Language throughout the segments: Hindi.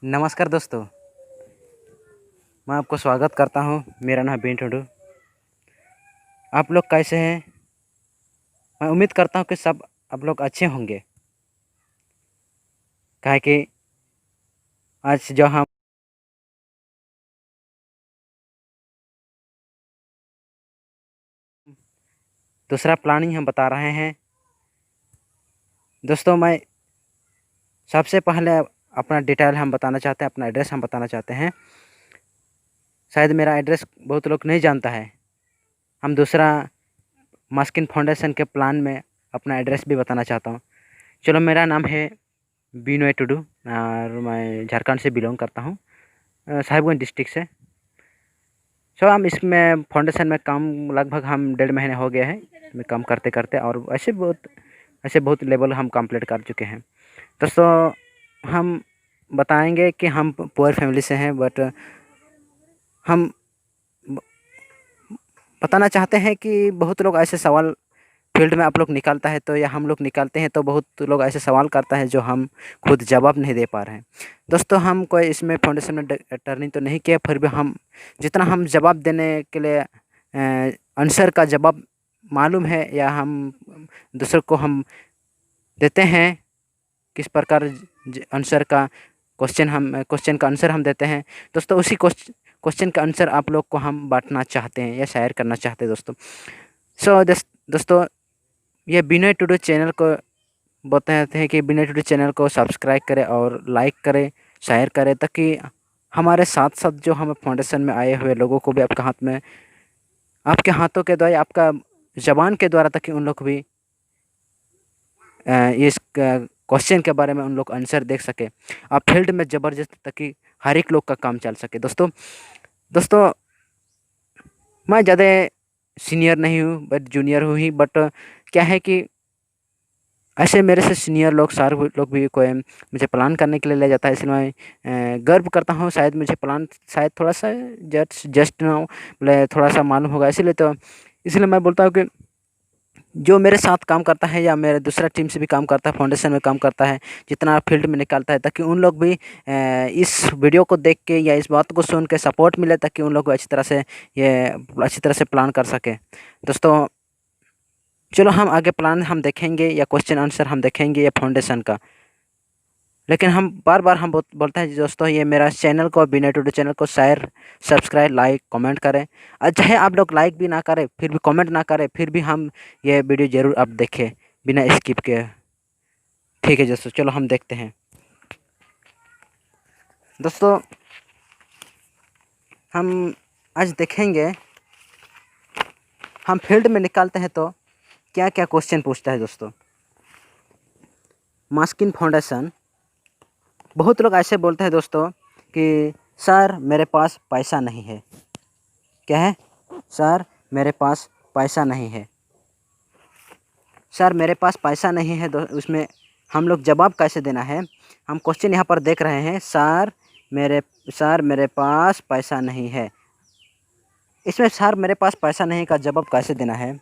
नमस्कार दोस्तों, मैं आपको स्वागत करता हूँ। मेरा नाम बिन टुडू। आप लोग कैसे हैं? मैं उम्मीद करता हूँ कि सब आप लोग अच्छे होंगे। काहे कि आज जो हम दूसरा प्लानिंग हम बता रहे हैं दोस्तों। मैं सबसे पहले अपना डिटेल हम बताना चाहते हैं, अपना एड्रेस हम बताना चाहते हैं। शायद मेरा एड्रेस बहुत लोग नहीं जानता है। हम दूसरा मास्किन फाउंडेशन के प्लान में अपना एड्रेस भी बताना चाहता हूँ। चलो, मेरा नाम है बिनोय टुडू और मैं झारखंड से बिलोंग करता हूँ, साहिबगंज डिस्ट्रिक्ट से। हम इसमें फाउंडेशन में काम लगभग हम 1.5 महीने हो गया है मैं काम करते करते, और ऐसे बहुत लेवल हम कंप्लीट कर चुके हैं दोस्तों। हम बताएंगे कि हम पुअर फैमिली से हैं, बट हम बताना चाहते हैं कि बहुत लोग ऐसे सवाल फील्ड में आप लोग निकालता है तो, या हम लोग निकालते हैं तो बहुत लोग ऐसे सवाल करता है जो हम खुद जवाब नहीं दे पा रहे हैं दोस्तों। हम कोई इसमें फाउंडेशन में टर्निंग तो नहीं किया, फिर भी हम जितना हम जवाब देने के लिए आंसर का जवाब मालूम है, या हम दूसरों को हम देते हैं किस प्रकार आंसर का क्वेश्चन का आंसर हम देते हैं दोस्तों। उसी क्वेश्चन का आंसर आप लोग को हम बांटना चाहते हैं या शेयर करना चाहते हैं दोस्तों। दोस्तों, ये बिनोय टुडू चैनल को बताते हैं कि बिनोय टुडू चैनल को सब्सक्राइब करें और लाइक करें, शेयर करें, ताकि हमारे साथ साथ जो हम फाउंडेशन में आए हुए लोगों को भी आपके हाथों के द्वारा, आपका ज़बान के द्वारा, ताकि उन लोग भी इस क्वेश्चन के बारे में उन लोग आंसर देख सके। आप फील्ड में ज़बरदस्त, ताकि हर एक लोग का काम चल सके दोस्तों। मैं ज़्यादा सीनियर नहीं हूँ, बट जूनियर हूँ ही। बट क्या है कि ऐसे मेरे से सीनियर लोग, सारे लोग भी कोई मुझे प्लान करने के लिए ले जाता है, इसलिए मैं गर्व करता हूँ। शायद मुझे प्लान शायद थोड़ा सा जस्ट ना बोले थोड़ा सा मालूम होगा, इसलिए मैं बोलता हूँ कि जो मेरे साथ काम करता है या मेरे दूसरा टीम से भी काम करता है, फाउंडेशन में काम करता है, जितना फील्ड में निकालता है, ताकि उन लोग भी इस वीडियो को देख के या इस बात को सुन के सपोर्ट मिले, ताकि उन लोग को अच्छी तरह से प्लान कर सके दोस्तों। चलो, हम आगे प्लान हम देखेंगे या क्वेश्चन आंसर हम देखेंगे या फाउंडेशन का। लेकिन हम बार बार हम बोलते हैं दोस्तों, ये मेरा चैनल को, बिनोय टुडू चैनल को शेयर, सब्सक्राइब, लाइक, कमेंट करें। और चाहे आप लोग लाइक भी ना करें, फिर भी कमेंट ना करें, फिर भी हम ये वीडियो ज़रूर आप देखें बिना स्किप के। ठीक है दोस्तों, चलो हम देखते हैं दोस्तों। हम आज देखेंगे, हम फील्ड में निकालते हैं तो क्या क्या क्वेश्चन पूछता है दोस्तों। मास्किन फाउंडेशन, बहुत लोग ऐसे बोलते हैं दोस्तों कि सर मेरे पास पैसा नहीं है। क्या है? सर मेरे पास पैसा नहीं है। सर मेरे पास पैसा नहीं है, उसमें हम लोग जवाब कैसे देना है? हम क्वेश्चन यहाँ पर देख रहे हैं, सर मेरे पास पैसा नहीं है। इसमें सर मेरे पास पैसा नहीं का जवाब कैसे देना है?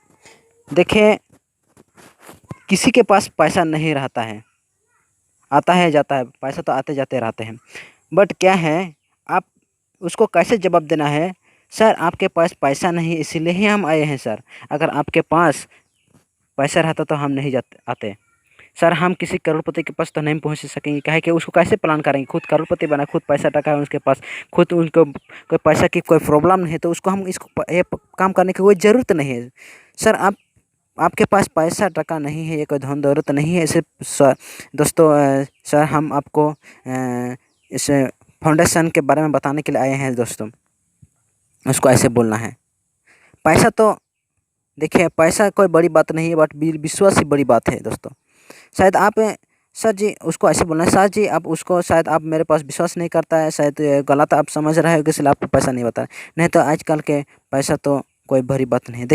देखिए, किसी के पास पैसा नहीं रहता है, आता है जाता है, पैसा तो आते जाते रहते हैं। बट क्या है, आप उसको कैसे जवाब देना है? सर आपके पास पैसा नहीं, इसीलिए ही हम आए हैं सर। अगर आपके पास पैसा रहता तो हम नहीं आते। सर हम किसी करोड़पति के पास तो नहीं पहुंच सकेंगे, काहे कि उसको कैसे प्लान करेंगे? खुद करोड़पति बना, खुद पैसा टका है उसके पास, खुद उनको कोई पैसा की कोई प्रॉब्लम नहीं है, तो उसको हम ये काम करने की कोई ज़रूरत नहीं है। सर आपके पास पैसा टका नहीं है, ये कोई धन दौलत नहीं है। इसे दोस्तों, सर हम आपको इस फाउंडेशन के बारे में बताने के लिए आए हैं दोस्तों। उसको ऐसे बोलना है। पैसा तो देखिए, पैसा कोई बड़ी बात नहीं है, बट विश्वास ही बड़ी बात है दोस्तों। शायद आप सर जी, उसको ऐसे बोलना है, सर जी आप उसको, शायद आप मेरे पास विश्वास नहीं करता है, शायद गलत आप समझ रहे हो, इसलिए आपको पैसा नहीं बता रहे। नहीं तो आजकल के पैसा तो कोई बड़ी बात नहीं है।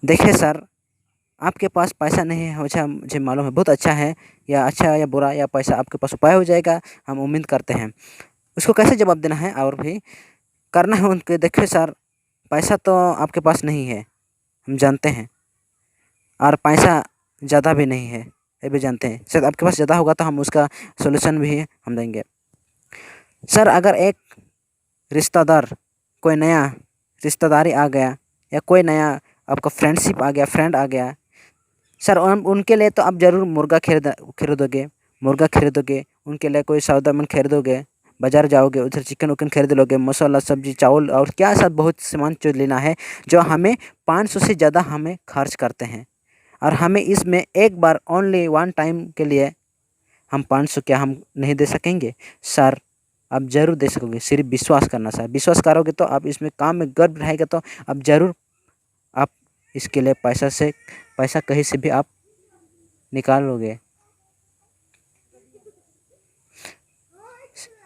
देखिए सर, आपके पास पैसा नहीं है, मुझे मालूम है, बहुत अच्छा है, या अच्छा या बुरा, या पैसा आपके पास उपाय हो जाएगा, हम उम्मीद करते हैं। उसको कैसे जवाब देना है और भी करना है उनके? देखिए सर, पैसा तो आपके पास नहीं है, हम जानते हैं, और पैसा ज़्यादा भी नहीं है, ये भी जानते हैं। शायद आपके पास ज़्यादा होगा तो हम उसका सॉल्यूशन भी हम देंगे। सर अगर एक रिश्तेदार, कोई नया रिश्तेदारी आ गया या कोई नया आपका फ्रेंडशिप आ गया, फ्रेंड आ गया, सर उनके लिए तो आप ज़रूर मुर्गा खरीदोगे, मुर्गा खरीदोगे, उनके लिए कोई सौदा-सामान खरीदोगे, बाज़ार जाओगे, उधर चिकन-विकन खरीद लोगे, मसाला, सब्ज़ी, चावल और क्या सब बहुत सामान जो लेना है, जो हमें 500 से ज़्यादा हमें खर्च करते हैं। और हमें इसमें एक बार ओनली वन टाइम के लिए हम 500 क्या हम नहीं दे सकेंगे? सर आप ज़रूर दे सकोगे, सिर्फ़ विश्वास करना सर। विश्वास करोगे तो आप इसमें काम में गर्व रहेगा तो आप ज़रूर आप इसके लिए पैसा कहीं से भी आप निकाल लोगे।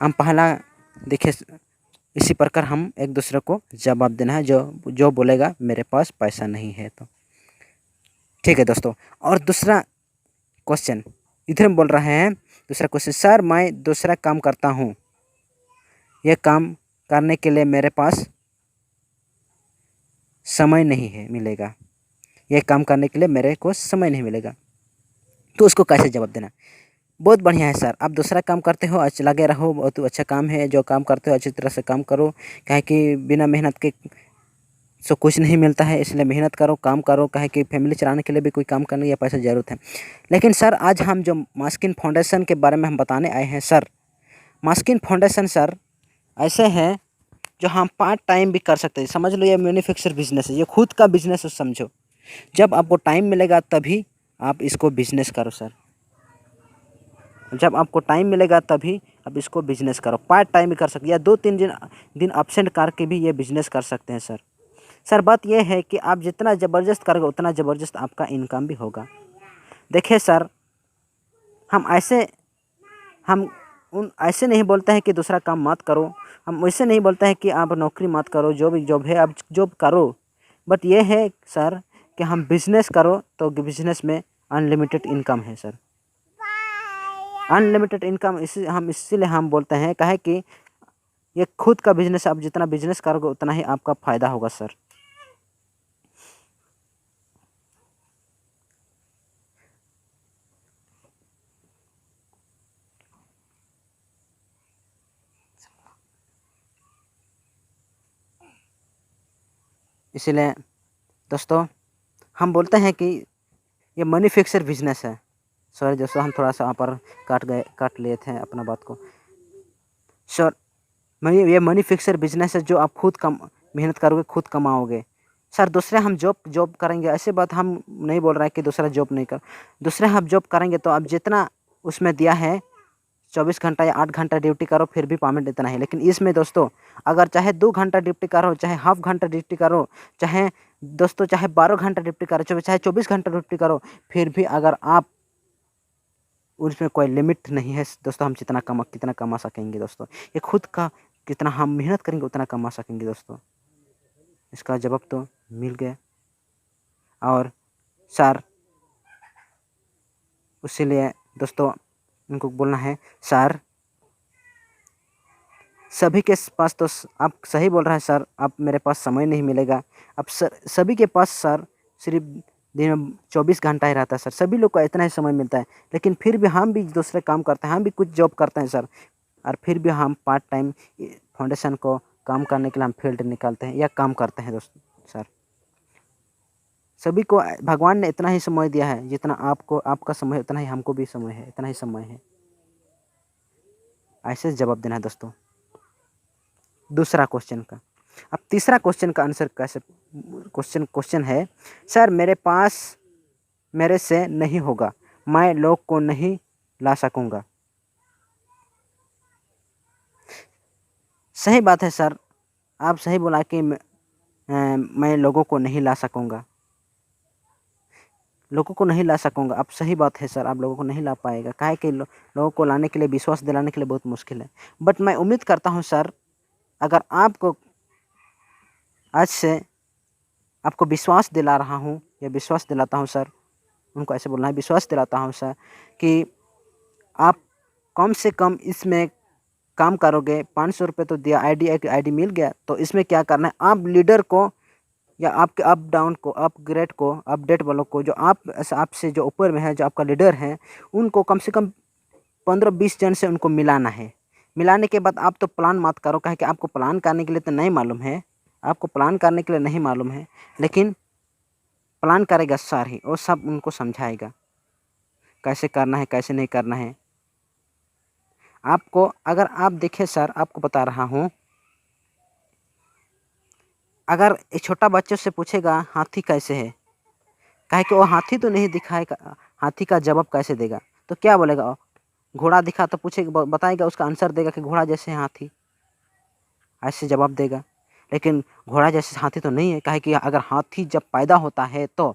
हम पहला देखिए, इसी प्रकार हम एक दूसरे को जवाब देना है, जो बोलेगा मेरे पास पैसा नहीं है तो। ठीक है दोस्तों। और दूसरा क्वेश्चन इधर हम बोल रहे हैं, दूसरा क्वेश्चन, सर मैं दूसरा काम करता हूँ, यह काम करने के लिए मेरे पास समय नहीं है मिलेगा, यह काम करने के लिए मेरे को समय नहीं मिलेगा, तो उसको कैसे जवाब देना? बहुत बढ़िया है सर, आप दूसरा काम करते हो, अच्छा लगे रहो, बहुत अच्छा काम है, जो काम करते हो अच्छी तरह से काम करो, काहे कि बिना मेहनत के सो कुछ नहीं मिलता है, इसलिए मेहनत करो, काम करो, काहे कि फैमिली चलाने के लिए भी कोई काम करने या पैसा ज़रूरत है। लेकिन सर आज हम जो मास्किन फाउंडेशन के बारे में हम बताने आए हैं सर, मास्किन फाउंडेशन सर ऐसे है जो हम पार्ट टाइम भी कर सकते हैं। समझ लो ये मैन्युफैक्चर बिजनेस है, ये खुद का बिजनेस है समझो। जब आपको टाइम मिलेगा तभी आप इसको बिजनेस करो सर, जब आपको टाइम मिलेगा तभी आप इसको बिजनेस करो। पार्ट टाइम भी कर सकते या 2-3 दिन एब्सेंट करके भी ये बिजनेस कर सकते हैं सर। सर बात यह है कि आप जितना ज़बरदस्त करोगे उतना ज़बरदस्त आपका इनकम भी होगा। देखिए सर, हम ऐसे नहीं बोलते हैं कि दूसरा काम मत करो, हम वैसे नहीं बोलते हैं कि आप नौकरी मत करो, जो भी जॉब है आप जॉब करो, बट ये है सर कि हम बिज़नेस करो तो बिज़नेस में अनलिमिटेड इनकम है सर। अनलिमिटेड इनकम इसीलिए हम बोलते हैं, काहे कि ये खुद का बिज़नेस, आप जितना बिज़नेस करोगे उतना ही आपका फ़ायदा होगा सर। इसीलिए दोस्तों हम बोलते हैं कि ये मैन्युफैक्चर बिजनेस है। सॉरी दोस्तों, हम थोड़ा सा वहाँ पर काट लिए थे अपना बात को। सर ये मैन्युफैक्चर बिजनेस है, जो आप खुद कम मेहनत करोगे खुद कमाओगे सर। दूसरे हम जॉब करेंगे, ऐसे बात हम नहीं बोल रहे हैं कि दूसरा जॉब नहीं कर, दूसरे हम जॉब करेंगे तो आप जितना उसमें दिया है 24 घंटा या 8 घंटा ड्यूटी करो फिर भी पेमेंट इतना ही। लेकिन इसमें दोस्तों अगर चाहे 2 घंटा ड्यूटी करो, चाहे हाफ घंटा ड्यूटी करो, चाहे दोस्तों चाहे 12 घंटा ड्यूटी करो, चाहे 24 घंटा ड्यूटी करो, फिर भी अगर आप उसमें कोई लिमिट नहीं है दोस्तों, हम कितना कमा सकेंगे दोस्तों। ये खुद का कितना हम मेहनत करेंगे उतना कमा सकेंगे दोस्तों। इसका जवाब तो मिल गया। और सर इसीलिए दोस्तों उनको बोलना है, सर सभी के पास तो आप सही बोल रहे हैं सर, आप मेरे पास समय नहीं मिलेगा। अब सर सभी के पास सर सिर्फ दिन में 24 घंटा ही रहता है सर, सभी लोग को इतना ही समय मिलता है। लेकिन फिर भी हम भी दूसरे काम करते हैं, हम भी कुछ जॉब करते हैं सर, और फिर भी हम पार्ट टाइम फाउंडेशन को काम करने के लिए हम फील्ड निकालते हैं या काम करते हैं दोस्तों। सर सभी को भगवान ने इतना ही समय दिया है, जितना आपको आपका समय उतना ही हमको भी समय है, इतना ही समय है। ऐसे जवाब देना है दोस्तों दूसरा क्वेश्चन का। अब तीसरा क्वेश्चन का आंसर कैसे, क्वेश्चन है, सर मेरे से नहीं होगा, मैं लोग को नहीं ला सकूँगा। सही बात है सर, आप सही बोला कि मैं लोगों को नहीं ला सकूँगा, लोगों को नहीं ला सकूँगा। अब सही बात है सर, आप लोगों को नहीं ला पाएगा, काहे कि लोगों को लाने के लिए, विश्वास दिलाने के लिए बहुत मुश्किल है। बट मैं उम्मीद करता हूँ सर, अगर आपको आज से आपको विश्वास दिला रहा हूँ या विश्वास दिलाता हूँ सर, उनको ऐसे बोलना है, विश्वास दिलाता हूँ सर कि आप कम से कम इसमें काम करोगे। 500 रुपये तो दिया, आईडी मिल गया, तो इसमें क्या करना है, आप लीडर को या आपके अप डाउन को, अपग्रेड को, अपडेट वालों को, जो आपसे जो ऊपर में है, जो आपका लीडर है, उनको कम से कम 15-20 जन से उनको मिलाना है। मिलाने के बाद आप तो प्लान मत करो, कहे कि आपको प्लान करने के लिए तो नहीं मालूम है, आपको प्लान करने के लिए नहीं मालूम है, लेकिन प्लान करेगा सर ही, वो सब उनको समझाएगा कैसे करना है, कैसे नहीं करना है। आपको अगर आप देखें सर, आपको बता रहा हूँ, अगर एक छोटा बच्चे से पूछेगा हाथी कैसे है, कहे कि वो हाथी तो नहीं दिखाएगा, हाथी का जवाब कैसे देगा, तो क्या बोलेगा? घोड़ा दिखा तो पूछेगा, बताएगा, उसका आंसर देगा कि घोड़ा जैसे हाथी, ऐसे जवाब देगा। लेकिन घोड़ा जैसे हाथी तो नहीं है, कहे कि अगर हाथी जब पैदा होता है तो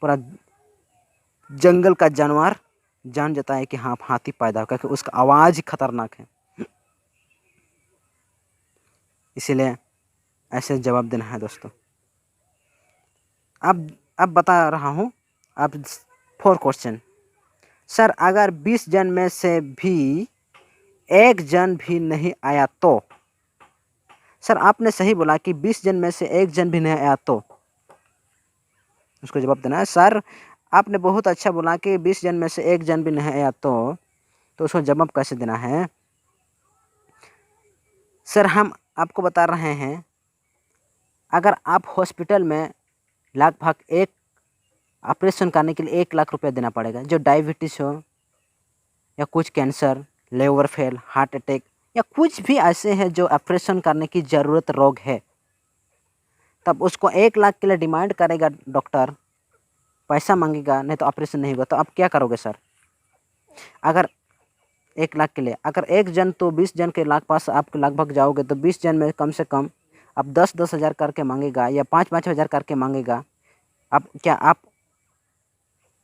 पूरा जंगल का जानवर जान जाता है कि हाँ हाथी पैदा हो, क्योंकि उसका आवाज़ ही खतरनाक है। इसीलिए ऐसे जवाब देना है दोस्तों। अब बता रहा हूँ। अब 4 क्वेश्चन। सर अगर 20 जन में से भी एक जन भी नहीं आया तो? सर आपने सही बोला कि 20 जन में से एक जन भी नहीं आया तो उसको जवाब देना है। सर आपने बहुत अच्छा बोला कि 20 जन में से एक जन भी नहीं आया तो उसको जवाब कैसे देना है? सर हम आपको बता रहे हैं, अगर आप हॉस्पिटल में लगभग एक ऑपरेशन करने के लिए 1 लाख रुपया देना पड़ेगा, जो डायबिटीज़ हो या कुछ cancer, liver fail, heart attack या कुछ भी ऐसे हैं जो ऑपरेशन करने की ज़रूरत रोग है, तब उसको 1 लाख के लिए डिमांड करेगा डॉक्टर, पैसा मांगेगा, नहीं तो ऑपरेशन नहीं होगा, तो आप क्या करोगे सर? अगर 1 लाख के लिए, अगर एक जन तो 20 जन के पास आप लगभग जाओगे, तो 20 जन में कम से कम आप 10-10 हज़ार करके मांगेगा या 5-5 हज़ार करके मांगेगा। आप क्या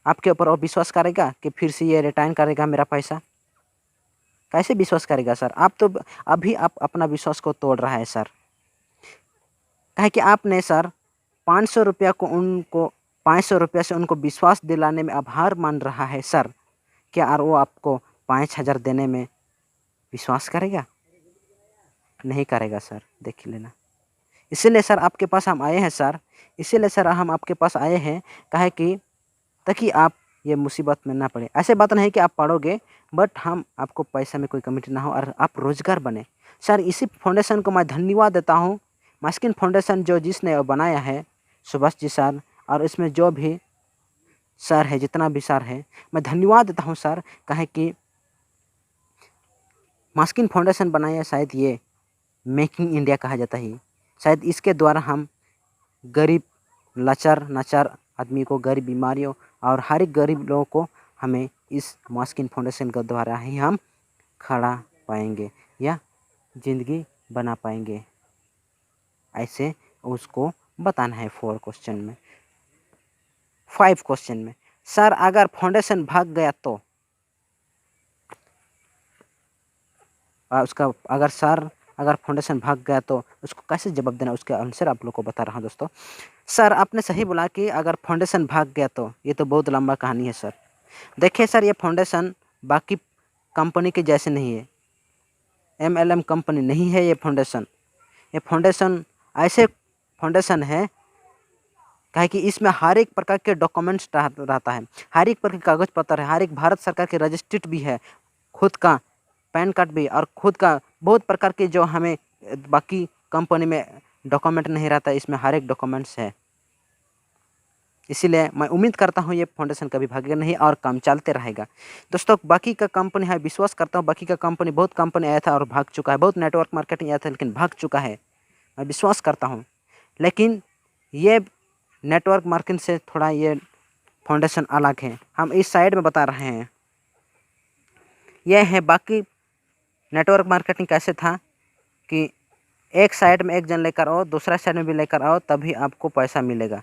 आपके ऊपर और विश्वास करेगा कि फिर से ये रिटर्न करेगा मेरा पैसा? कैसे विश्वास करेगा सर? आप तो अभी आप अपना विश्वास को तोड़ रहा है सर। कहे कि आपने सर 500 रुपया को उनको 500 रुपया से उनको विश्वास दिलाने में आभार मान रहा है सर, क्या और वो आपको 5,000 देने में विश्वास करेगा? नहीं करेगा सर, देख लेना। इसीलिए सर आपके पास हम आए हैं सर, इसीलिए सर हम आपके पास आए हैं, काहे कि ताकि आप ये मुसीबत में ना पड़े। ऐसे बात नहीं कि आप पढ़ोगे, बट हम आपको पैसे में कोई कमिटी ना हो और आप रोज़गार बने। सर इसी फाउंडेशन को मैं धन्यवाद देता हूँ, मास्किन फाउंडेशन जो जिसने बनाया है, सुभाष जी सर, और इसमें जो भी सर है, जितना भी सर है, मैं धन्यवाद देता हूँ सर, काहे कि मास्किन फाउंडेशन बनाया, शायद ये मेकिंग इंडिया कहा जाता है। शायद इसके द्वारा हम गरीब, लाचार नाचार आदमी को, गरीब बीमारियों और हर एक गरीब लोगों को हमें इस मास्किन फाउंडेशन के द्वारा ही हम खड़ा पाएंगे या ज़िंदगी बना पाएंगे। ऐसे उसको बताना है 4 क्वेश्चन में। 5 क्वेश्चन में, सर अगर फाउंडेशन भाग गया तो? उसका अगर फाउंडेशन भाग गया तो उसको कैसे जवाब देना, उसका आंसर आप लोग को बता रहा हूँ दोस्तों। सर आपने सही बोला कि अगर फाउंडेशन भाग गया तो, ये तो बहुत लंबा कहानी है सर। देखिए सर, ये फाउंडेशन बाकी कंपनी के जैसे नहीं है, MLM कंपनी नहीं है ये फाउंडेशन। ये फाउंडेशन ऐसे फाउंडेशन है, काहे कि इसमें हर एक प्रकार के डॉक्यूमेंट्स रहता है, हर एक प्रकार के कागज पत्र है, हर एक भारत सरकार के रजिस्ट्रेट भी है, खुद का पैन कार्ड भी, और खुद का बहुत प्रकार के जो हमें बाकी कंपनी में डॉक्यूमेंट नहीं रहता, इसमें हर एक डॉक्यूमेंट्स है। इसीलिए मैं उम्मीद करता हूँ ये फाउंडेशन कभी भागेगा नहीं और काम चलते रहेगा। दोस्तों बाकी का कंपनी है, विश्वास करता हूँ बाकी का कंपनी, बहुत कंपनी आया था और भाग चुका है, बहुत नेटवर्क मार्केटिंग आया था लेकिन भाग चुका है, मैं विश्वास करता हूँ। लेकिन ये नेटवर्क मार्केटिंग से थोड़ा ये फाउंडेशन अलग है, हम इस साइड में बता रहे हैं। यह है बाकी नेटवर्क मार्केटिंग कैसे था कि एक साइड में एक जन लेकर आओ, दूसरा साइड में भी लेकर आओ, तभी आपको पैसा मिलेगा,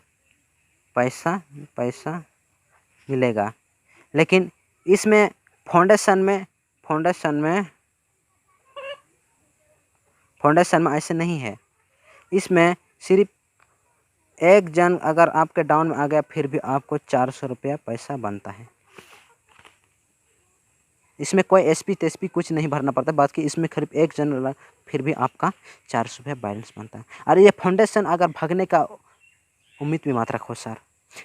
पैसा मिलेगा। लेकिन इसमें फाउंडेशन में ऐसे नहीं है। इसमें सिर्फ एक जन अगर आपके डाउन में आ गया, फिर भी आपको 400 रुपया पैसा बनता है। इसमें कोई एसपी तेसपी कुछ नहीं भरना पड़ता, बाकी इसमें करीब 1 जन फिर भी आपका 400 रुपये बैलेंस बनता है। और ये फाउंडेशन अगर भागने का उम्मीद भी मत रखो सर,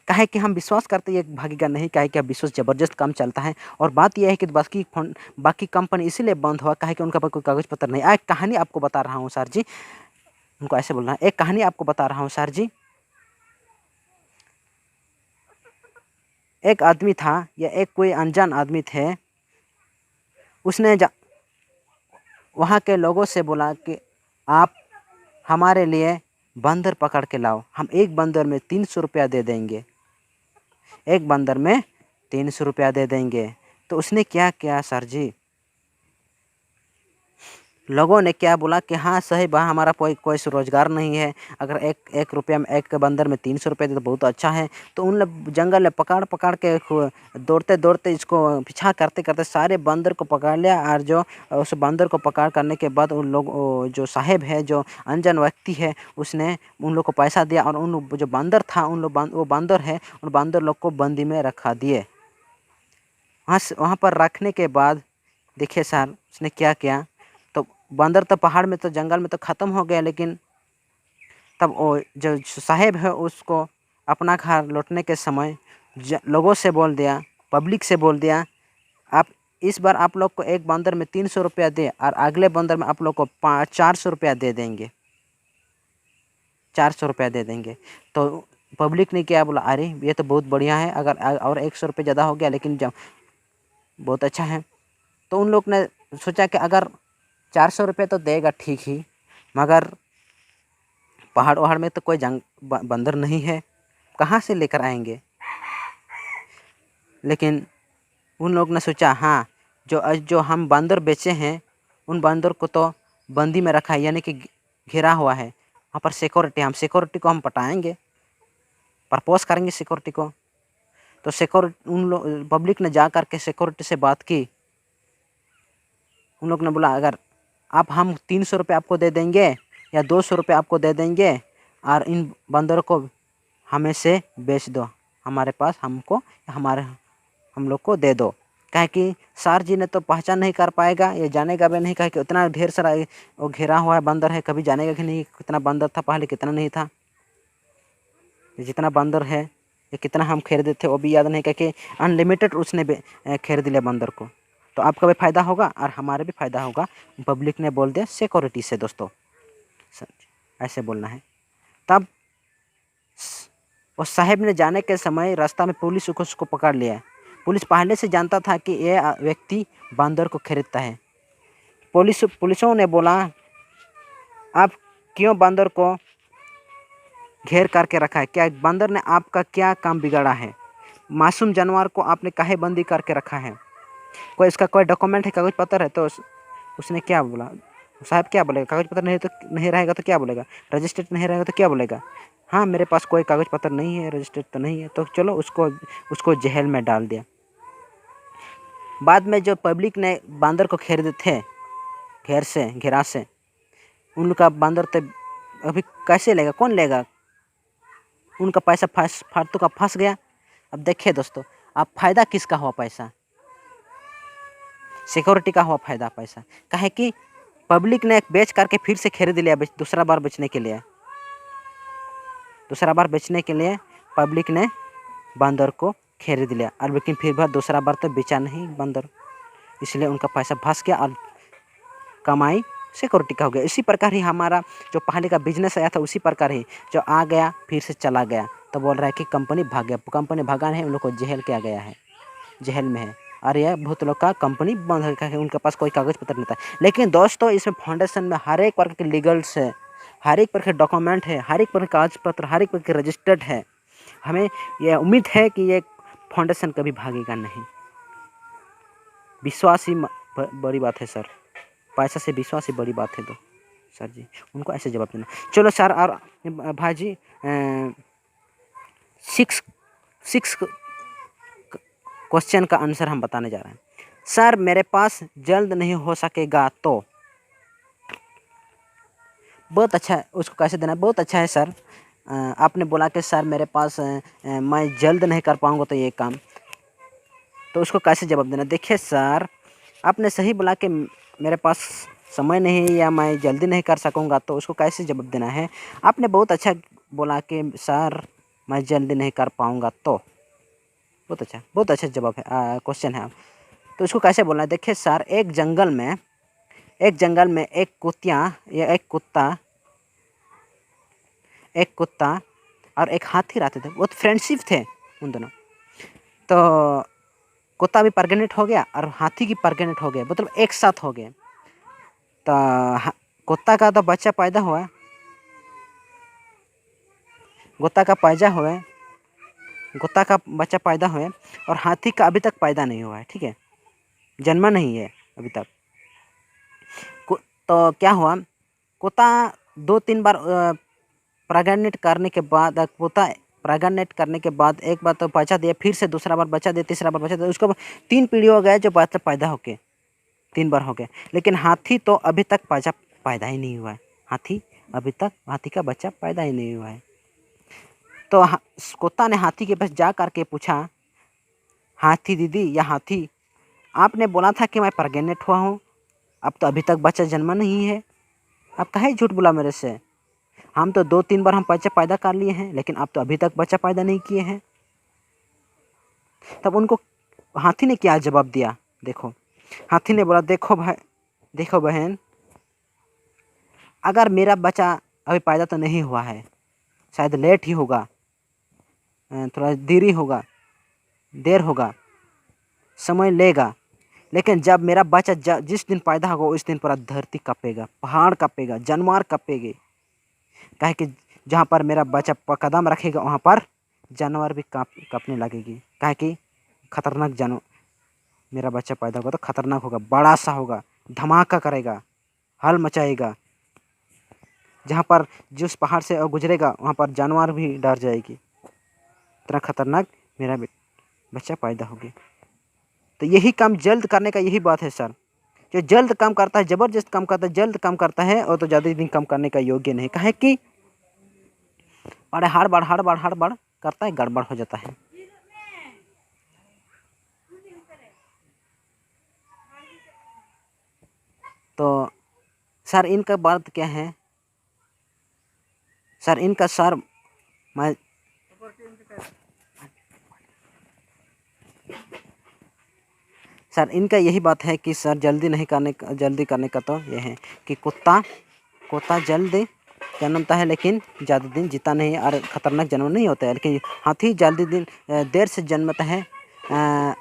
काहे कि हम विश्वास करते ये भागेगा नहीं, काहे कि अब विश्वास ज़बरदस्त काम चलता है। और बात यह है कि बाकी कंपनी इसीलिए बंद हुआ काहे कि उनका पास कोई कागज़ पत्र नहीं। एक कहानी आपको बता रहा हूँ सर जी, उनको ऐसे बोलना है, एक कहानी आपको बता रहा हूँ सर जी। एक आदमी था या एक कोई अनजान आदमी थे, उसने वहाँ के लोगों से बोला कि आप हमारे लिए बंदर पकड़ के लाओ, हम एक बंदर में 300 रुपया दे देंगे, एक बंदर में 300 रुपया दे देंगे। तो उसने क्या किया सर जी, लोगों ने क्या बोला कि हाँ सही बात, हमारा कोई रोज़गार नहीं है, अगर एक रुपया में एक बंदर में 300 रुपये दे तो बहुत अच्छा है। तो उन लोग जंगल में पकड़ पकड़ के दौड़ते दौड़ते इसको पीछा करते करते सारे बंदर को पकड़ लिया। और जो उस बंदर को पकड़ करने के बाद उन लोग जो साहेब है, जो अनजान व्यक्ति है, उसने उन लोग को पैसा दिया और उन जो बंदर था वो बंदर है, उन बंदर लोग को बंदी में रखा दिए। वहाँ पर रखने के बाद देखिए सर उसने क्या किया, तो बंदर तो पहाड़ में तो जंगल में तो ख़त्म हो गया, लेकिन तब वो जो साहेब है उसको अपना घर लौटने के समय लोगों से बोल दिया, पब्लिक से बोल दिया, आप इस बार आप लोग को एक बंदर में 300 रुपया दे और अगले बंदर में आप लोग को 400 रुपया दे देंगे, 400 रुपया दे देंगे। तो पब्लिक ने क्या बोला, अरे ये तो बहुत बढ़िया है, अगर और 100 रुपये ज़्यादा हो गया लेकिन जब बहुत अच्छा है। तो उन लोग ने सोचा कि अगर 400 रुपये तो देगा ठीक ही, मगर पहाड़ वहाड़ में तो कोई बंदर नहीं है, कहाँ से लेकर आएंगे। लेकिन उन लोग ने सोचा हाँ, जो हम बंदर बेचे हैं उन बंदर को तो बंदी में रखा है, यानी कि घिरा हुआ है, वहाँ पर सिक्योरिटी को हम पटाएंगे, प्रपोज करेंगे सिक्योरिटी को। तो पब्लिक ने जा कर के सिक्योरिटी से बात की। उन लोग ने बोला अगर आप हम 300 रुपये आपको दे देंगे या 200 रुपये आपको दे देंगे और इन बंदरों को हमें से बेच दो, हमारे पास हम लोग को दे दो। काहे कि सर जी ने तो पहचान नहीं कर पाएगा, ये जानेगा भी नहीं, काहे कि उतना ढेर सारा वो घेरा हुआ है बंदर है, कभी जानेगा कि नहीं कितना बंदर था पहले, कितना नहीं था। जितना बंदर है ये कितना हम खरीदे थे वो भी याद नहीं, क्योंकि अनलिमिटेड उसने खरीद लिया बंदर को। तो आपका भी फ़ायदा होगा और हमारे भी फ़ायदा होगा। पब्लिक ने बोल दिया सिक्योरिटी से, दोस्तों ऐसे बोलना है। तब उस साहब ने जाने के समय रास्ता में पुलिस उसको पकड़ लिया। पुलिस पहले से जानता था कि ये व्यक्ति बंदर को खरीदता है। पुलिसों ने बोला आप क्यों बंदर को घेर करके रखा है, क्या बंदर ने आपका क्या काम बिगाड़ा है, मासूम जानवर को आपने काहे बंदी करके रखा है, कोई इसका कोई डॉक्यूमेंट है, कागज पत्र है। तो उसने क्या बोला, साहब क्या बोलेगा, कागज पत्र नहीं रहेगा तो क्या बोलेगा, रजिस्टर्ड नहीं रहेगा तो क्या बोलेगा, हाँ मेरे पास कोई कागज पत्र नहीं है, रजिस्टर्ड तो नहीं है। तो चलो उसको जेल में डाल दिया। बाद में जो पब्लिक ने बंदर को खरीदे थे घेरा से, उनका बंदर तो अभी कैसे लेगा, कौन लेगा, उनका पैसा फालतू का फंस गया। अब देखिए दोस्तों, अब फ़ायदा किसका हुआ, पैसा सिक्योरिटी का हुआ फ़ायदा पैसा, काहे कि पब्लिक ने बेच करके फिर से खरीद लिया, दूसरा बार बेचने के लिए पब्लिक ने बंदर को खरीद लिया। और लेकिन फिर भी दूसरा बार तो बेचा नहीं बंदर, इसलिए उनका पैसा फंस गया और कमाई सिक्योरिटी का हो गया। इसी प्रकार ही हमारा जो पहले का बिजनेस आया था, उसी प्रकार ही जो आ गया फिर से चला गया। तो बोल रहा है कि कंपनी भाग गया, कंपनी भागा नहीं, उन लोग को जेल किया गया है, जेल में है। और यह बहुत लोग का कंपनी बंद हो गया है, उनके पास कोई कागज़ पत्र नहीं था। लेकिन दोस्तों इसमें फाउंडेशन में हर एक प्रकार के लीगल्स है, हर एक प्रकार के डॉक्यूमेंट है, हर एक प्रकार के कागज पत्र, हर एक प्रकार के रजिस्टर्ड है। हमें यह उम्मीद है कि ये फाउंडेशन कभी भागेगा नहीं। विश्वास ही बड़ी बात है सर, पैसा से विश्वास ही बड़ी बात है। तो सर जी उनको ऐसे जवाब देना। चलो सर, और भाई जी 6 क्वेश्चन का आंसर हम बताने जा रहे हैं। सर मेरे पास जल्द नहीं हो सकेगा तो, बहुत अच्छा है, उसको कैसे देना है, बहुत अच्छा है सर। आपने बोला कि सर मेरे पास मैं जल्द नहीं कर पाऊँगा तो ये काम, तो उसको कैसे जवाब देना। देखिए सर, आपने सही बोला कि मेरे पास समय नहीं है या मैं जल्दी नहीं कर सकूँगा, तो उसको कैसे जवाब देना है। आपने बहुत अच्छा बोला कि सर मैं जल्दी नहीं कर पाऊँगा, तो बहुत अच्छा जवाब है, क्वेश्चन है। तो उसको कैसे बोलना है, देखिए सर, एक जंगल में एक कुत्ता और एक हाथी रहते थे। बहुत फ्रेंडशिप थे उन दोनों। तो कुत्ता भी प्रेग्नेंट हो गया और हाथी की प्रेग्नेंट हो गया, मतलब एक साथ हो गए। तो कुत्ता का तो बच्चा पैदा हुआ, कुत्ता का बच्चा पैदा हुआ और हाथी का अभी तक पैदा नहीं हुआ है, ठीक है, जन्मा नहीं है अभी तक। तो क्या हुआ, कुत्ता 2-3 बार प्रेग्नेंट करने के बाद एक बार तो बच्चा दिया, फिर से दूसरा बार बच्चा दिया, तीसरा बार बच्चा दिया, उसको 3 पीढ़ी हो गए जो बच्चा पैदा होके 3 बार हो गए। लेकिन हाथी तो अभी तक बच्चा पैदा ही नहीं हुआ है। हाथी का बच्चा पैदा ही नहीं हुआ है। तो कुत्ता ने हाथी के पास जा करके पूछा, हाथी दीदी या हाथी, आपने बोला था कि मैं प्रेग्नेंट हुआ हूँ, अब तो अभी तक बच्चा जन्मा नहीं है, आप काहे झूठ बोला मेरे से। हम तो 2-3 बार हम बच्चा पैदा कर लिए हैं, लेकिन आप तो अभी तक बच्चा पैदा नहीं किए हैं। तब उनको हाथी ने क्या जवाब दिया, देखो। हाथी ने बोला, देखो बहन, अगर मेरा बच्चा अभी पैदा तो नहीं हुआ है, शायद लेट ही होगा, थोड़ा देर होगा, समय लेगा, लेकिन जब मेरा बच्चा जिस दिन पैदा होगा उस दिन पूरा धरती कँपेगा, पहाड़ कँपेगा, जानवर कँपेंगे। काहे कि जहाँ पर मेरा बच्चा कदम रखेगा वहाँ पर जानवर भी काँपने लगेगी। काहे कि खतरनाक जानवर, मेरा बच्चा पैदा होगा तो खतरनाक होगा, बड़ा सा होगा, धमाका करेगा, हल मचाएगा। जहाँ पर जिस पहाड़ से गुजरेगा वहाँ पर जानवर भी डर जाएगी, इतना खतरनाक मेरा बच्चा पैदा होगी। तो यही काम जल्द करने का यही बात है सर। जो जल्द काम करता है, ज़बरदस्त काम करता है, जल्द काम करता है, और तो ज़्यादा दिन काम करने का योग्य नहीं। काहे कि बड़े हड़बड़ करता है, गड़बड़ हो जाता है। तो सर इनका बात क्या है, सर इनका सर मैं सर इनका यही बात है कि सर जल्दी करने का तो ये है कि कुत्ता जल्दी जन्मता है लेकिन ज़्यादा दिन जीता नहीं है, और ख़तरनाक जन्म नहीं होता है। लेकिन हाथी देर से जन्मता है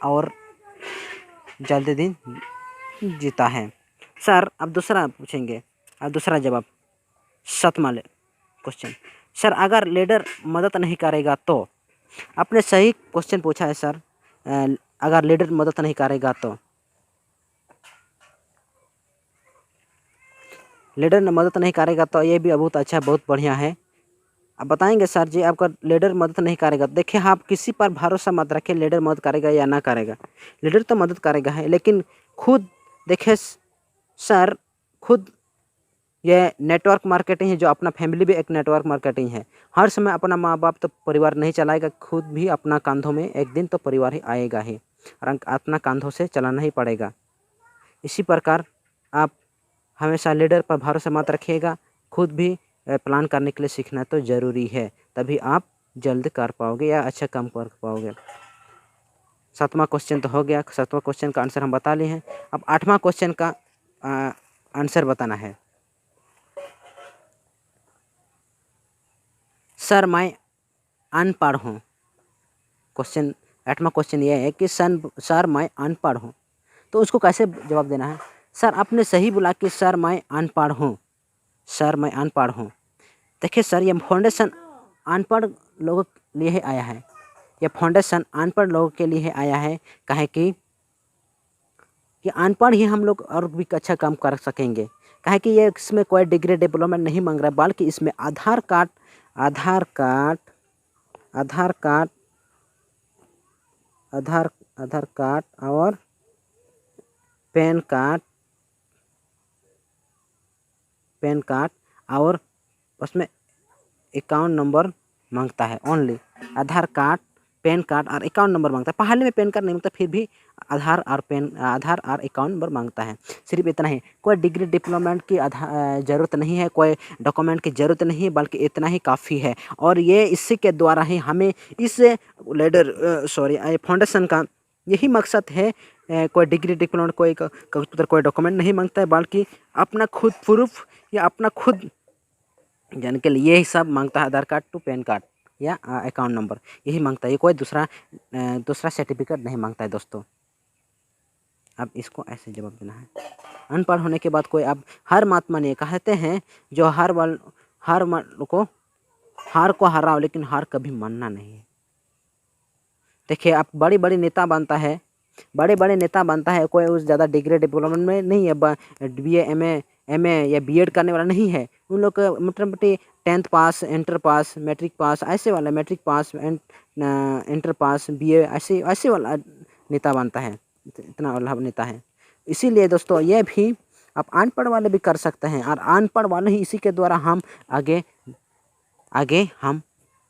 और जल्दी दिन जीता है। सर अब दूसरा पूछेंगे, अब दूसरा जवाब, 7वां क्वेश्चन। सर अगर लीडर मदद नहीं करेगा तो, आपने सही क्वेश्चन पूछा है सर। अगर लीडर मदद नहीं करेगा तो, लीडर ने मदद नहीं करेगा तो ये भी बहुत अच्छा, बहुत बढ़िया है। आप बताएंगे सर जी, आपका लीडर मदद नहीं करेगा। देखिए आप किसी पर भरोसा मत रखिए, लीडर मदद करेगा या ना करेगा। लीडर तो मदद करेगा है, लेकिन खुद देखिए सर, खुद ये नेटवर्क मार्केटिंग है, जो अपना फैमिली भी एक नेटवर्क मार्केटिंग है। हर समय अपना माँ बाप तो परिवार नहीं चलाएगा, खुद भी अपना कंधों में एक दिन तो परिवार ही आएगा ही, और अपना कंधों से चलाना ही पड़ेगा। इसी प्रकार आप हमेशा लीडर पर भरोसा मत रखिएगा, खुद भी प्लान करने के लिए सीखना तो ज़रूरी है, तभी आप जल्द कर पाओगे या अच्छा काम कर पाओगे। 7वां क्वेश्चन तो हो गया, 7वां क्वेश्चन का आंसर हम बता लिए हैं। अब 8वां क्वेश्चन का आंसर बताना है। सर मैं अनपढ़ हूँ। 8वां क्वेश्चन ये है कि सर मैं अनपढ़ हूँ, तो उसको कैसे जवाब देना है। सर आपने सही बोला कि सर मैं अनपढ़ हूँ, सर मैं अनपढ़ हूँ। देखिए सर, ये फाउंडेशन अनपढ़ लोगों के लिए आया है, ये फाउंडेशन अनपढ़ लोगों के लिए आया है। काहे कि अनपढ़ ही हम लोग और भी अच्छा काम कर सकेंगे। काहे कि ये इसमें कोई डिग्री डेवलपमेंट नहीं मांग रहा है, बल्कि इसमें आधार कार्ड आधार कार्ड और पैन कार्ड और उसमें अकाउंट नंबर मांगता है। ओनली आधार कार्ड, पैन कार्ड और अकाउंट नंबर मांगता है। पहले में पैन कार्ड नहीं मांगता, फिर भी आधार और अकाउंट नंबर मांगता है। सिर्फ इतना ही, कोई डिग्री डिप्लोमेंट की ज़रूरत नहीं है, कोई डॉक्यूमेंट की ज़रूरत नहीं है, बल्कि इतना ही काफ़ी है। और ये इसी के द्वारा ही हमें इस फाउंडेशन का यही मकसद है। कोई डिग्री डिप्लोमेंट, कोई कंप्यूटर, कोई डॉक्यूमेंट नहीं मांगता है, बल्कि अपना खुद प्रूफ या अपना खुद जाने के लिए यही सब मांगता है। आधार कार्ड टू पैन कार्ड या अकाउंट नंबर, यही मांगता है। ये कोई दूसरा सर्टिफिकेट नहीं मांगता है दोस्तों। अब इसको ऐसे जवाब देना है। अनपढ़ होने के बाद कोई, अब हार मत मानिए। कहते हैं जो हार को हराओ, लेकिन हार कभी मानना नहीं है। देखिए, आप बड़ी बड़ी नेता बनता है, कोई उस ज़्यादा डिग्री डिप्लोमेंट में नहीं है, BA MA या BEd करने वाला नहीं है। उन लोग का मोटामोटी 10th पास, इंटर पास, मैट्रिक पास, ऐसे वाला matric pass, inter pass, BA ऐसे वाला नेता बनता है। इतना वाला नेता है। इसीलिए दोस्तों, ये भी आप अनपढ़ वाले भी कर सकते हैं, और अनपढ़ वाले ही इसी के द्वारा हम आगे हम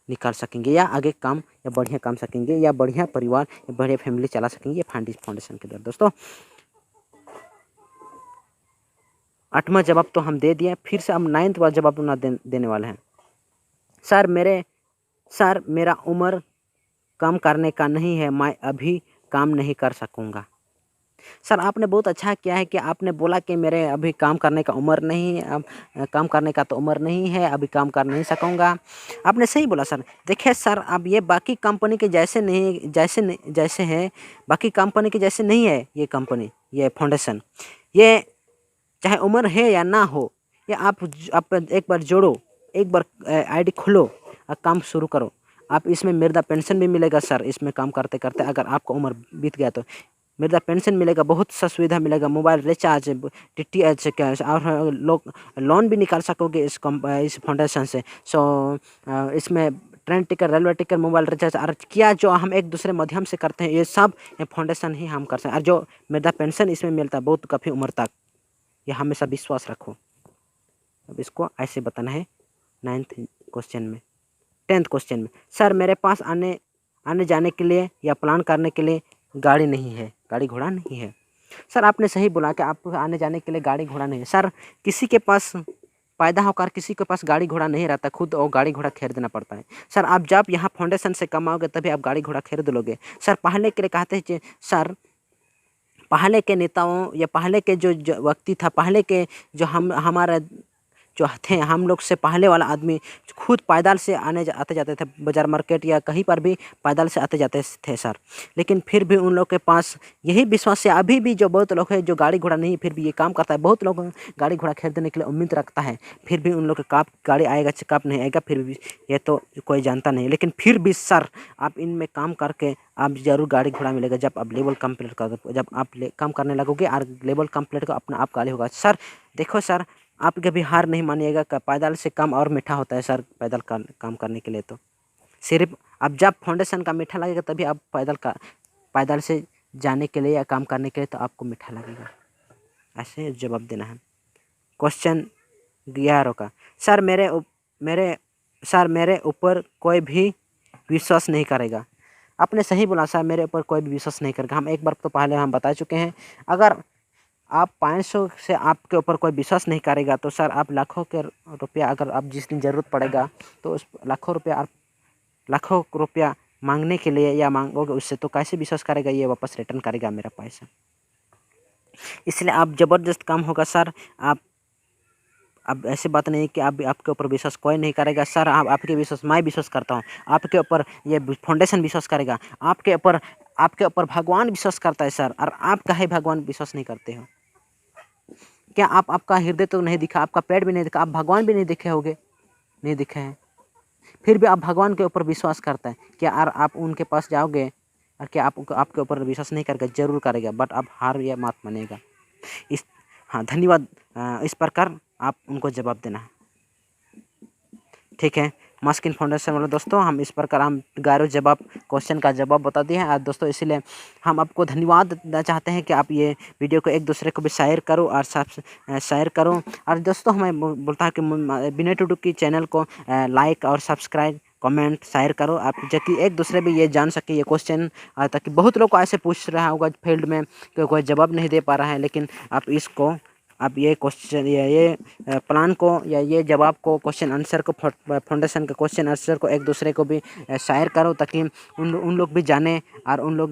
निकाल सकेंगे, या आगे काम या बढ़िया काम सकेंगे, या बढ़िया परिवार या बढ़िया फैमिली चला सकेंगे फाउंडेशन के द्वारा। दोस्तों, 8वां जवाब तो हम दे दिए, फिर से हम 9th वाला जवाब देने वाले हैं। सर मेरा उम्र कम करने का नहीं है, मैं अभी काम नहीं कर सकूँगा। सर, आपने बहुत अच्छा किया है कि आपने बोला कि मेरे अभी काम करने का उम्र नहीं है, अब काम करने का तो उम्र नहीं है, अभी काम कर नहीं सकूँगा। आपने सही बोला सर। देखिए सर, अब ये बाकी कंपनी के जैसे है, बाकी कंपनी के जैसे नहीं है ये कंपनी, ये फाउंडेशन। ये चाहे उम्र है या ना हो, ये आप एक बार जोड़ो, एक बार ID खोलो और काम शुरू करो। आप इसमें मृदा पेंशन भी मिलेगा सर। इसमें काम करते करते अगर आपका उम्र बीत गया तो मृदा पेंशन मिलेगा, बहुत सा सुविधा मिलेगा, मोबाइल रिचार्ज, DTH और लोन भी निकाल सकोगे इस फाउंडेशन से। इसमें train ticket, railway ticket, mobile recharge और क्या जो हम एक दूसरे माध्यम से करते हैं, ये सब ये फाउंडेशन ही हम कर सकते हैं। और जो मृदा पेंशन इसमें मिलता है बहुत काफ़ी उम्र तक, ये हमेशा विश्वास रखो। अब इसको ऐसे बताना है 9th क्वेश्चन में। 10th क्वेश्चन में, सर मेरे पास आने जाने के लिए या प्लान करने के लिए गाड़ी नहीं है, गाड़ी घोड़ा नहीं है। सर, आपने सही बोला कि आपको आने जाने के लिए गाड़ी घोड़ा नहीं है। सर, किसी के पास पैदा होकर किसी के पास गाड़ी घोड़ा नहीं रहता, खुद और गाड़ी घोड़ा खरीदना पड़ता है। सर, आप जब यहाँ फाउंडेशन से कमाओगे तभी आप गाड़ी घोड़ा खरीद लोगे। सर, पहले के लिए कहते हैं सर, पहले के नेताओं या पहले के जो व्यक्ति था, पहले के जो हमारा जो थे, हम लोग से पहले वाला आदमी खुद पैदल से आते जाते थे, बाज़ार मार्केट या कहीं पर भी पैदल से आते जाते थे सर। लेकिन फिर भी उन लोग के पास यही विश्वास है। अभी भी जो बहुत लोग हैं जो गाड़ी घोड़ा नहीं, फिर भी ये काम करता है। बहुत लोग गाड़ी घोड़ा खरीदने के लिए उम्मीद रखता है, फिर भी उन लोग का कब गाड़ी आएगा कब नहीं आएगा, फिर भी ये तो कोई जानता नहीं। लेकिन फिर भी सर, आप इनमें काम करके आप ज़रूर गाड़ी घोड़ा मिलेगा। जब आप लेवल कंप्लीट कर, जब आप काम करने लगोगे और लेवल कंप्लीट का अपना आप गाड़ी होगा। सर देखो सर, आप कभी हार नहीं मानिएगा। पैदल से काम और मीठा होता है सर, पैदल का काम करने के लिए तो सिर्फ अब जब फाउंडेशन का मीठा लगेगा तभी आप पैदल से जाने के लिए या काम करने के लिए तो आपको मीठा लगेगा। ऐसे जवाब देना है। क्वेश्चन 11 का, सर मेरे ऊपर कोई भी विश्वास नहीं करेगा। आपने सही बोला सर, मेरे ऊपर कोई भी विश्वास नहीं करेगा। हम एक बार तो पहले हम बता चुके हैं, अगर आप 500 से आपके ऊपर कोई विश्वास नहीं करेगा तो सर आप लाखों के रुपया, अगर आप जिस दिन ज़रूरत पड़ेगा तो उस लाखों रुपया मांगने के लिए या मांगोगे उससे, तो कैसे विश्वास करेगा ये वापस रिटर्न करेगा मेरा पैसा। इसलिए आप ज़बरदस्त काम होगा सर। आप अब ऐसी बात नहीं कि आपके ऊपर विश्वास कोई नहीं करेगा सर। आपके विश्वास मैं विश्वास करता हूँ, आपके ऊपर ये फाउंडेशन विश्वास करेगा, आपके ऊपर भगवान विश्वास करता है सर। और आप काहे भगवान विश्वास नहीं करते हो? क्या आपका हृदय तो नहीं दिखा, आपका पेट भी नहीं दिखा, आप भगवान भी नहीं दिखे होगे, नहीं दिखे हैं, फिर भी आप भगवान के ऊपर विश्वास करते हैं। क्या आप उनके पास जाओगे और क्या आपके ऊपर विश्वास नहीं करेगा? जरूर करेगा, बट आप हार या मत मानेगा। हाँ, धन्यवाद। इस प्रकार आप उनको जवाब देना है, ठीक है। मास्किन फाउंडेशन वाले दोस्तों, हम इस प्रकार हम 11 क्वेश्चन का जवाब बता दिए हैं दोस्तों। इसीलिए हम आपको धन्यवाद देना चाहते हैं कि आप ये वीडियो को एक दूसरे को भी शेयर करो और शेयर करो। और दोस्तों, हमें बोलता है कि विनय टुडू की चैनल को लाइक और सब्सक्राइब कमेंट शेयर करो आप, ताकि एक दूसरे भी ये जान सके ये क्वेश्चन, ताकि बहुत लोग को ऐसे पूछ रहा होगा फील्ड में कि कोई जवाब नहीं दे पा रहा है, लेकिन आप ये क्वेश्चन ये प्लान को या ये जवाब को क्वेश्चन आंसर को फाउंडेशन के क्वेश्चन आंसर को एक दूसरे को भी शेयर करो, ताकि उन लोग भी जाने और उन लोग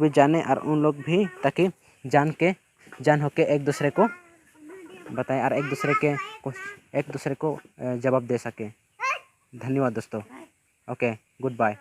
भी जाने और उन लोग भी ताकि जान होके एक दूसरे को बताएं और एक दूसरे को जवाब दे सके। धन्यवाद दोस्तों। Okay, good bye.